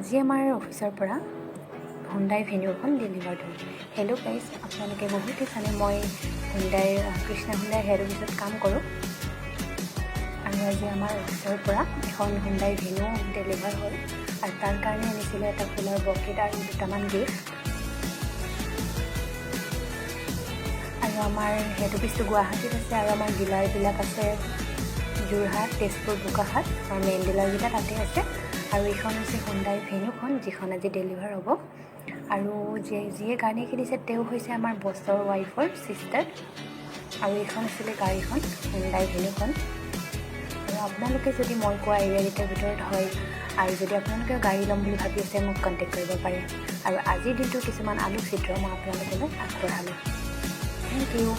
আজি আমাৰ অফিচৰ পৰা হুণ্ডাই ভেনিউখন ডেলিভাৰ্ড হ'ল। হেল্ল' গাইজ, আপোনালোকে বহুতেই জানে মই কৃষ্ণা হুণ্ডাই হেড অফিচত কাম কৰোঁ। আৰু আজি আমাৰ অফিচৰ পৰা এখন হুণ্ডাই ভেনিউ ডেলিভাৰ হ'ল আৰু তাৰ কাৰণে আনিছিলোঁ এটা ফুলৰ বকেট আৰু দুটামান গিফ্ট। আৰু আমাৰ হেড অফিচটো গুৱাহাটীত আছে আৰু আমাৰ ডিলাৰবিলাক আছে যোৰহাট, তেজপুৰ, বোকাখাট আৰু মেইন ডিলাৰকেইটা তাতে আছে। আৰু এইখন হৈছে হুণ্ডাই ভেনিউখন, যিখন আজি ডেলিভাৰ হ'ব। আৰু যিয়ে গাড়ী কিনিছে তেওঁ হৈছে আমাৰ বছৰ ৱাইফৰ ছিষ্টাৰ। আৰু এইখন আছিলে গাড়ীখন, হুণ্ডাই ভেনিউখন। আৰু আপোনালোকে যদি মই কোৱা এৰিয়াকেইটাৰ ভিতৰত হয় আৰু যদি আপোনালোকে গাড়ী ল'ম বুলি ভাবি আছে, মোক কণ্টেক্ট কৰিব পাৰে। আৰু আজিৰ দিনটোৰ কিছুমান আলোকচিত্ৰ মই আপোনালোকলৈ আগবঢ়ালোঁ। Thank U.